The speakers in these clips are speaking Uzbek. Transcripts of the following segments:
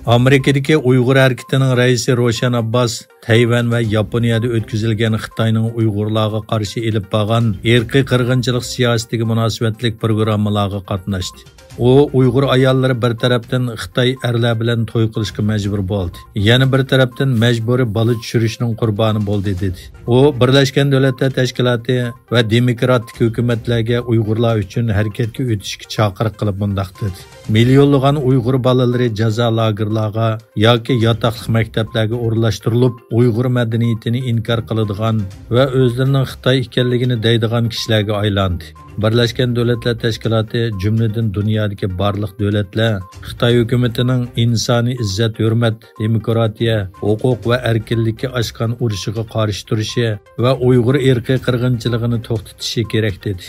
Amerikadagi Uyg'ur harakatining raisi Roshan Abbas Tayvan va Yaponiyada o'tkazilgan Xitoyning Uyg'urlarga qarshi elib borgan irqiy qirg'inchilik siyosatiga munosabatlik programmalarga qatnashdi. U Uyg'ur ayollari bir tarafdan Xitoy erlar bilan to'y qilishga majbur bo'ldi. Yana bir tarafdan majburiy bola tushirishning qurboni bo'ldi dedi. U Birlashgan Davlatlar Tashkiloti va demokratik hukumatlarga Uyg'urlar uchun harakatga o'tishga chaqiriq qilib bundoq dedi. Millionlagan Uyg'ur bolalari jazo lagerlarga yoki yotoqli maktablarga o'rlashtirilib, Uyg'ur madaniyatini inkor qiladigan va o'zlarining Xitoy ekanligini deydigan kishilarga aylandi. Birlashgan Davlatlar Tashkiloti jumladan dunyodagi barliq davlatlar Xitoy hukumatining insoniy izzat, hurmat, demokratiya, huquq va erkinlikka oshgan urushiga qarshi turishi va Uyg'ur irqiy qirg'inchiligini to'xtatishi kerak dedi.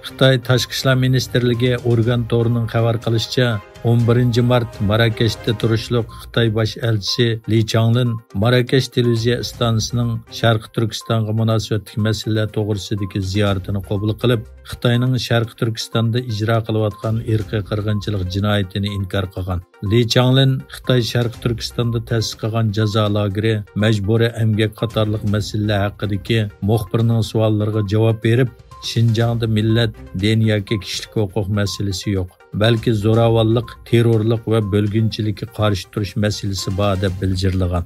Xitoy Tashqi ishlar ministrligi organ to'rining xabar qilishicha 11 mart Marokashda turishliq Xitoy bosh elchisi Li Changlin Marokash televiziya stansiyasining Sharqi Turkistonga munosabatli masalalar to'g'risidagi ziyoratini qabul qilib, Xitoyning Sharqi Turkistonda ijro qilayotgan irqiy qirg'inchilik jinoyatini inkor qilgan. Li Changlin Xitoy Sharqi Turkistonda ta'sis qilgan jazo lageri, majburiy emgak qatorliq masalalar haqidagi muxbirning savollariga javob berib, Şinjan'da millet, din yoki kishilik huquq masalasi yo'q, balki zo'ravonlik, terrorlik va bölgünçilikka qarshi turish masalasi bor deb bildirilgan.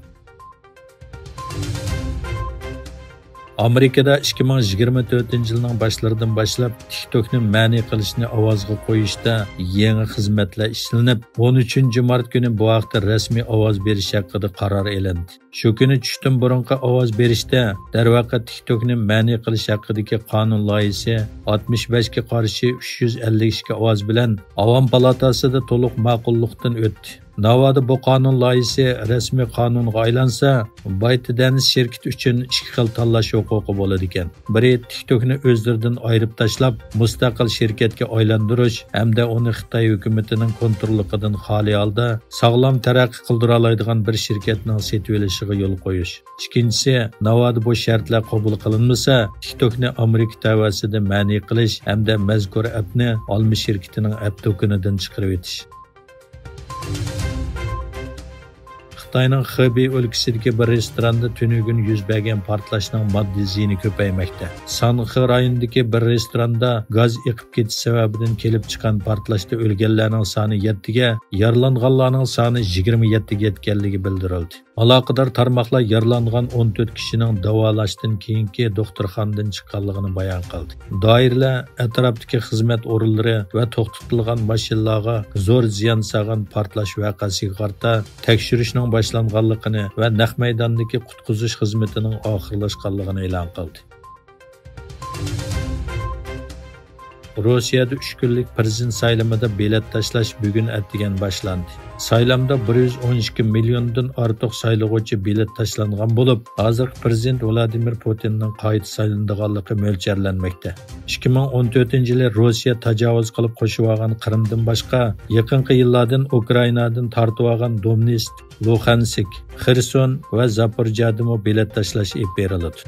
Amerikada 2024-yilning boshlaridan boshlab TikTokni ma'ni qilishni ovozga qo'yishda yangi xizmatlar ishlanib, 13 mart kuni bu haqda rasmiy ovoz berish haqida qaror elindi. Shu kuni tushdan burungi ovoz berishda darvaqa TikTokni ma'ni qilish haqidagi qonun loyihasi 65 ga qarshi 352 ovoz bilan Avom palatasida to'liq ma'qullikdan o'tdi. Navada bu qonun loyihasi rasmiy qonunga aylansa, ByteDance shirkati uchun ikki xil tanlash huquqi bo'ladi ekan. Biri TikTokni o'zlaridan ayirib tashlab, mustaqil shirkatga aylantirish hamda uni Xitoy hukumatining kontrolligidan xoli holda sog'lom taraqqiy qildira oladigan bir shirkatning setib olishiga yo'l qo'yish. Ikkinchisi, navada bu shartlar qabul qilinmasa, TikTokni Amerika tavasida ma'ni qilish hamda mazkur appni olmi shirkatining app to'kinidan chiqarib o'tish. Xitoyning Xebey o'lkasidagi bir restoranda tunugun yuz bergan portlashning moddiy ziyni ko'paymoqda. Sanxi rayonidagi bir restoranda gaz eqib ketish sababidan kelib chiqqan portlashda o'lganlarning soni 7 ga, yaralanganlarning soni 27 ga yetganligi bildirildi. Aloqador tarmoqlar yaralangan 14 kishining davolashdan keyingi doktorxonadan chiqqanligini bayon qildi. Doiralar atrofdagi xizmat o'rinlari va to'xtatilgan mashinalarga zo'r ziyon solgan portlash voqeasiga qarata tekshirishning boshlanganligini va naq maydondagi qutqizish xizmatining oxirlashganligini e'lon qildi. Rossiyada 3 kunlik prezident saylamida bilet tashlash bugun ertagan boshlandi. Saylamda 112 milliondan ortiq saylovchi bilet tashlangan bo'lib, hozir prezident Vladimir Putinning qayta saylanadiganligi mo'ljallanmoqda. 2014-yili Rossiya tajovuz qilib qo'shib olgan Qrimdan boshqa, yaqinqi yillardan Ukrainadan tortib olgan Donetsk, Luhansk, Xerson va Zaporojyada bilet tashlash ib beriladi.